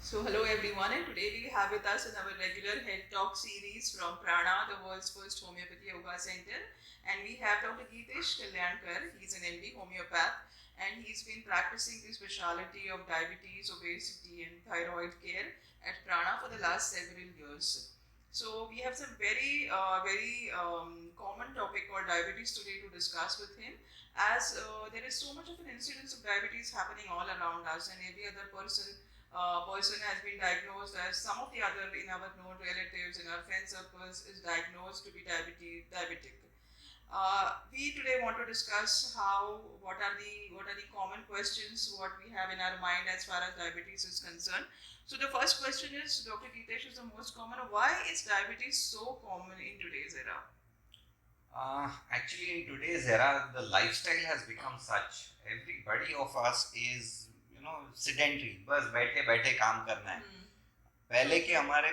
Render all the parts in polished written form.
So, hello everyone, and today we have with us in our regular Health Talk series from Prana, the world's first homeopathy yoga center. And we have Dr. Geetesh Kalyankar. He's an MD homeopath, and he's been practicing the specialty of diabetes, obesity, and thyroid care at Prana for the last several years. So, we have some very common topic called diabetes today to discuss with him, as there is so much of an incidence of diabetes happening all around us, and every other person has been diagnosed as some of the other in our known relatives in our friend circles is diagnosed to be diabetic. We today want to discuss what are the common questions what we have in our mind as far as diabetes is concerned. So the first question is, Dr. Geetesh, is the most common. Why is diabetes so common in today's era? Actually, in today's era, the lifestyle has become such. Everybody of us is, sedentary. बस बैठे बैठे काम करना है. पहले के हमारे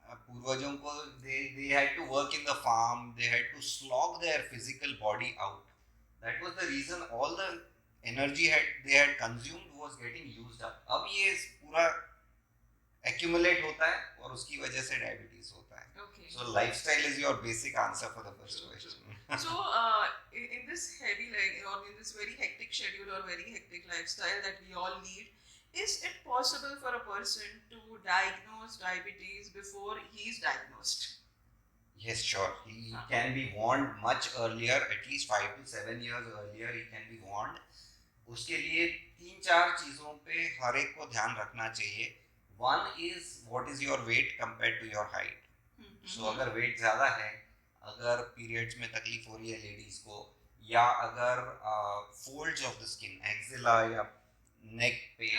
पूर्वजों को they had to work in the farm. They had to slog their physical body out. That was the reason all the energy they had consumed was getting used up. अब ये पूरा accumulate होता है और उसकी वजह से diabetes होता है. Okay. So lifestyle is your basic answer for the first question. So, in this heavy, or in this very hectic schedule or very hectic lifestyle that we all lead, is it possible for a person to diagnose diabetes before he is diagnosed? Yes, sure. He can be warned much earlier, at least 5 to 7 years earlier. He can be warned. उसके लिए 3-4 चीजों पे हर एक को ध्यान रखना चाहिए. One is what is your weight compared to your height. So अगर weight ज़्यादा है, अगर periods में तकलीफ हो रही है ladies को, या अगर folds of the skin, axilla या neck पे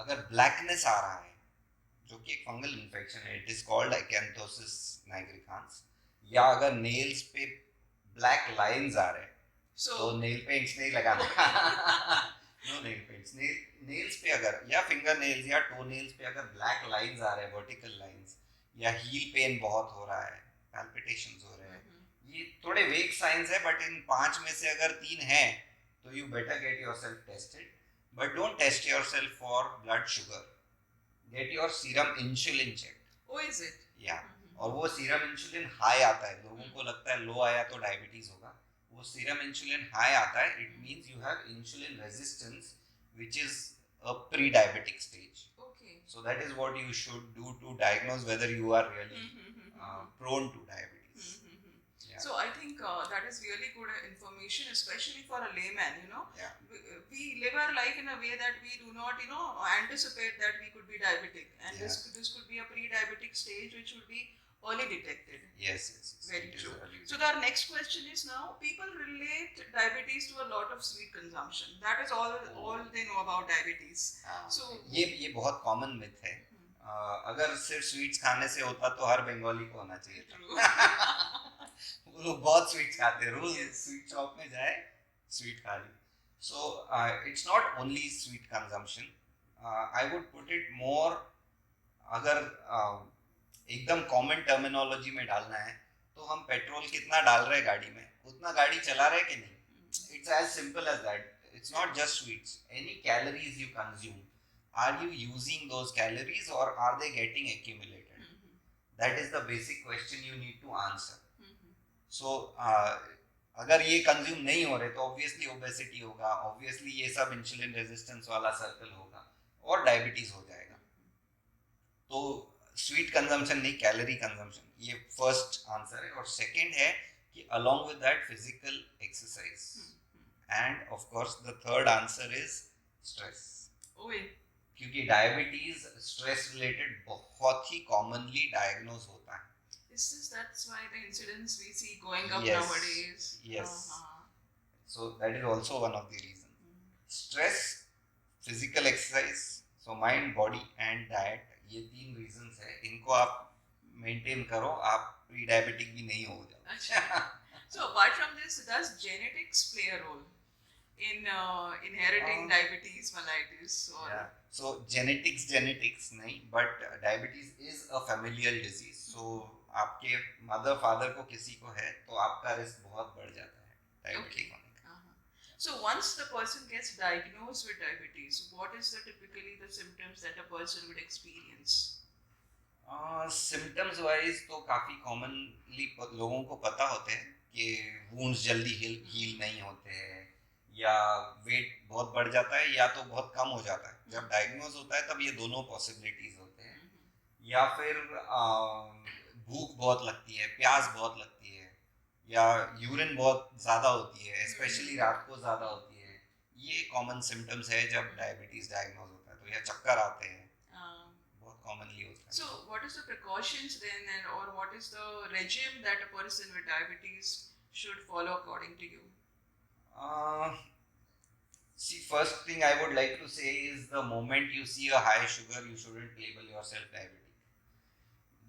अगर blackness आ रहा है, जो कि एक fungal infection है, it is called acanthosis nigricans, या अगर nails पे black lines आ रहे हैं, तो nail paints नहीं लगाना. No nail paints. Nails पे अगर या finger nails या toe nails पे अगर black lines आ रहे हैं, vertical lines, या heel pain बहुत हो रहा है, palpitations हो रहे हैं, ये थोड़े वेग साइंस है, बट इन 5 में से अगर 3 है तो you better get yourself tested. But don't test yourself for blood sugar. Get your serum insulin check. Oh, is it? या और वो सीरम इंसुलिन हाई आता है. लोगों को लगता है लो आया तो डायबिटीज होगा. वो सीरम इंसुलिन हाई आता है, it means you have insulin resistance which is a pre-diabetic stage. Okay. So that is what you should do to diagnose whether you are really prone to diabetes. Yeah. So I think that is really good information, especially for a layman. Yeah. We live our life in a way that we do not, anticipate that we could be diabetic, and Yeah. this could be a pre-diabetic stage, which would be early detected. Yes. Very true. So our next question is, now people relate diabetes to a lot of sweet consumption. That is all they know about diabetes. So ये बहुत common myth है. अगर सिर्फ sweets खाने से होता तो हर बंगाली को होना चाहिए था. वो लोग बहुत स्वीट्स खाते हैं, रोज स्वीट शॉप में जाए स्वीट खा ली. So it's not only sweet consumption. I would put it more, अगर एकदम कॉमन टर्मिनोलॉजी में डालना है तो हम पेट्रोल कितना डाल रहे हैं गाड़ी में, उतना गाड़ी चला रहे कि नहीं. It's as simple as that. It's not just sweets. Any calories you consume, are you using those calories or are they getting accumulated? That is the basic question you need to answer. So अगर ये consume नहीं हो रहे तो obviously obesity होगा, obviously ये सब insulin resistance वाला सर्कल होगा और डायबिटीज हो जाएगा. तो स्वीट कंजम्पशन नहीं, कैलोरी कंजम्पशन, ये फर्स्ट आंसर है. और सेकंड है कि along with that physical exercise. End of course the third answer is stress. क्योंकि डायबिटीज स्ट्रेस रिलेटेड बहुत ही कॉमनली डायग्नोज होता है. That's why the incidence we see going up nowadays. Yes. So that is also one of the reasons. Stress, physical exercise, so mind, body and diet, ये 3 reasons है. इनको आप maintain करो, आप pre-diabetic भी नहीं हो जाओ. So apart from this, does genetics play a role in inheriting diabetes mellitus? Yeah. So genetics नहीं, but diabetes is a familial disease. So आपके मदर फादर को किसी को है तो आपका रिस्क बहुत बढ़ जाता है डायबिटिक होने का. So once the person gets diagnosed with diabetes, what is the typically the symptoms that a person would experience? Symptoms wise तो काफ़ी कॉमनली लोगों को पता होते हैं कि वुंड्स जल्दी हील नहीं होते हैं, या वेट बहुत बढ़ जाता है या तो बहुत कम हो जाता है। जब डायग्नोज होता है तब ये दोनों पॉसिबिलिटीज होते हैं। या फिर भूख बहुत लगती है, प्यास बहुत लगती है, या यूरिन बहुत ज़्यादा होती है, स्पेशली रात को ज़्यादा होती है। ये कॉमन सिम्टम्स है जब डायबिटीज़ डायग्नोज होता है। तो या चक्कर आते हैं, बहुत कॉमनली होता है। So what is the precautions then, and or what is the regime that a person with diabetes should follow according to you? See, first thing I would like to say is the moment you see a high sugar, you shouldn't label yourself diabetic.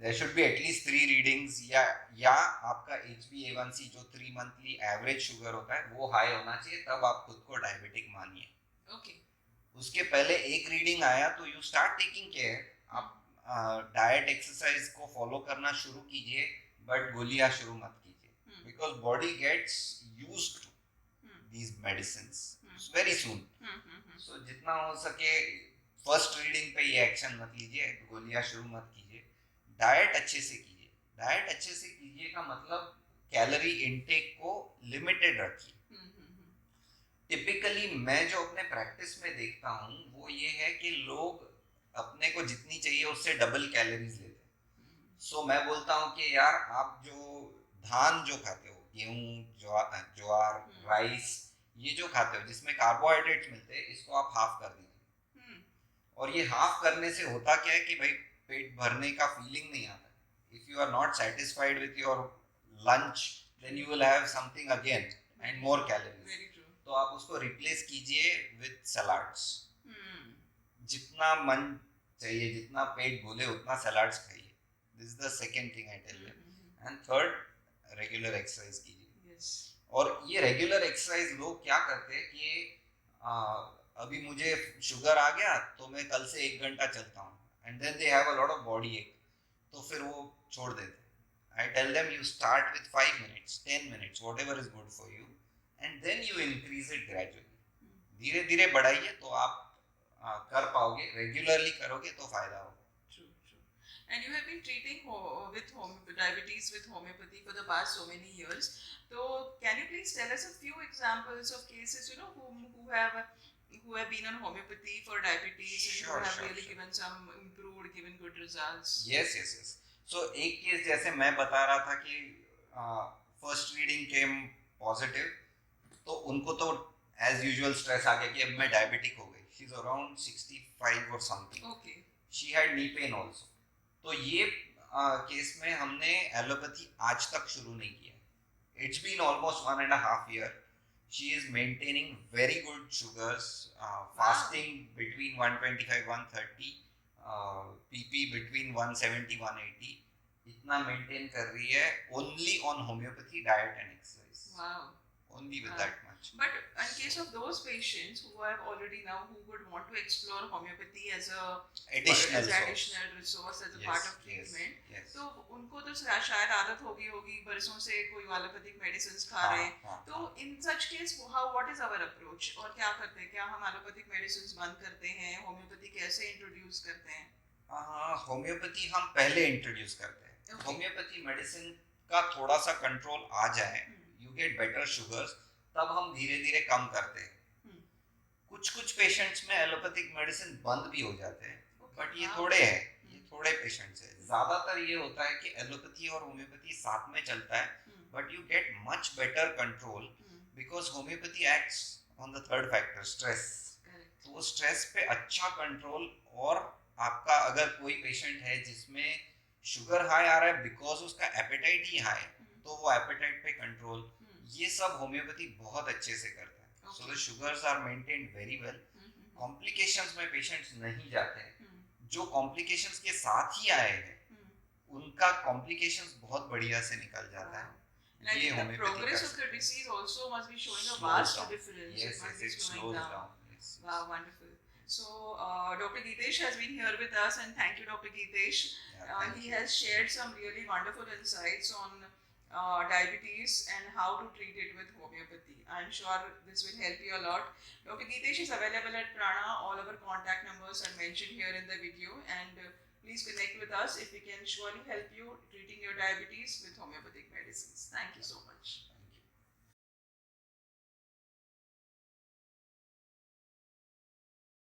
There should be at least 3 readings, या आपका HbA1c जो 3 monthly average sugar होता है वो high होना चाहिए, तब आप खुद को डायबिटिक मानिए। Okay. उसके पहले एक रीडिंग आया तो यू स्टार्ट टेकिंग केयर। आप डाइट एक्सरसाइज को फॉलो करना शुरू कीजिए, बट गोलियां शुरू मत कीजिए, because body gets used to these medicines very soon. So जितना हो सके फर्स्ट रीडिंग पे ये एक्शन मत लीजिए, गोलियां शुरू मत कीजिए, डाइट अच्छे से कीजिए। डाइट अच्छे से कीजिए का मतलब कैलोरी इनटेक को लिमिटेड रखिए। टिपिकली मैं जो अपने प्रैक्टिस में देखता हूँ वो ये है कि लोग अपने को जितनी चाहिए उससे डबल कैलोरीज लेते हैं। सो मैं बोलता हूँ कि यार आप जो धान जो खाते हो, गेहूँ, ज्वार, राइस, ये जो खाते हो जिसमें कार्बोहाइड्रेट्स मिलते हैं, इसको आप हाफ कर दीजिए। और ये हाफ करने से होता क्या है कि भाई पेट भरने का फीलिंग नहीं आता। If you are not satisfied with your lunch, then you will have something again and more calories. तो आप उसको रिप्लेस कीजिए विथ सलाड्स। जितना मन चाहिए, जितना पेट भूले उतना सलाड्स खाइए। This is the second thing I tell them. And third, regular exercise कीजिए। और ये रेगुलर एक्सरसाइज लोग क्या करते हैं कि अभी मुझे शुगर आ गया तो मैं कल से 1 घंटा चलता हूँ, and then they have a lot of body ache, तो फिर वो छोड़ देते हैं। I tell them you start with 5 minutes, 10 minutes, whatever is good for you, and then you increase it gradually. धीरे धीरे बढ़ाइए तो आप कर पाओगे। रेगुलरली करोगे तो फायदा होगा। And you have been treating diabetes with homeopathy for the past so many years. So can you please tell us a few examples of cases, who have been on homeopathy for diabetes and who have really given some improved, given good results? Yes. So एक case जैसे मैं बता रहा था कि first reading केम positive, तो उनको तो एज यूजुअल स्ट्रेस आ गया कि अब मैं डायबिटिक हो गई। शी इज अराउंड 65 और something. Okay. She had knee pain also. तो ये केस में हमने एलोपैथी आज तक शुरू नहीं किया। It's been almost 1.5 year. She is maintaining very good sugars, fasting between 125-130, PP between 170-180. इतना मेंटेन कर रही है only on homeopathy diet and exercise. Wow. Only with that much. But in case of those patients who have already now, who would want to explore homeopathy as a additional resource as a part of treatment, तो उनको तो शायद आदत होगी बरसों से कोई allopathic medicine खा रहे हैं। तो in such case, what is our approach? और क्या करते हैं? क्या हम एलोपैथिक मेडिसिन बंद करते हैं? होम्योपैथी कैसे इंट्रोड्यूस करते हैं? होम्योपैथी हम पहले इंट्रोड्यूस करते हैं। होम्योपैथी मेडिसिन का थोड़ा सा कंट्रोल आ जाए, you get better sugars, तब हम धीरे धीरे कम करते हैं। कुछ पेशेंट्स में एलोपैथिक मेडिसिन बंद भी हो जाते हैं, बट ये थोड़े पेशेंट्स हैं। ज्यादातर ये होता है कि एलोपैथी और होम्योपैथी साथ में चलता है, but you get much better control because homeopathy acts on the third factor, stress. तो वो स्ट्रेस पे अच्छा कंट्रोल, और आपका अगर कोई पेशेंट है जिसमें शुगर हाई आ रहा है बिकॉज उसका एपेटाइट ही हाई, तो वो एपेटाइट पे कंट्रोल, ये सब होम्योपैथी बहुत अच्छे से करता है। So the sugars are maintained very well. Complications में पेशेंट्स नहीं जाते हैं। जो कॉम्प्लिकेशंस के साथ ही आए हैं उनका कॉम्प्लिकेशंस बहुत बढ़िया से निकल जाता है। And I think the progress of the disease also must be showing a vast difference. Yes, it slows down. Yes. Wow, wonderful. So, Dr. Geetesh has been here with us, and thank you, Dr. Geetesh. He has shared some really wonderful insights on diabetes and how to treat it with homeopathy. I'm sure this will help you a lot. Dr. Geetesh is available at Prana. All our contact numbers are mentioned here in the video, and please connect with us if we can surely help you treating your diabetes with homeopathic medicines. Thank you so much.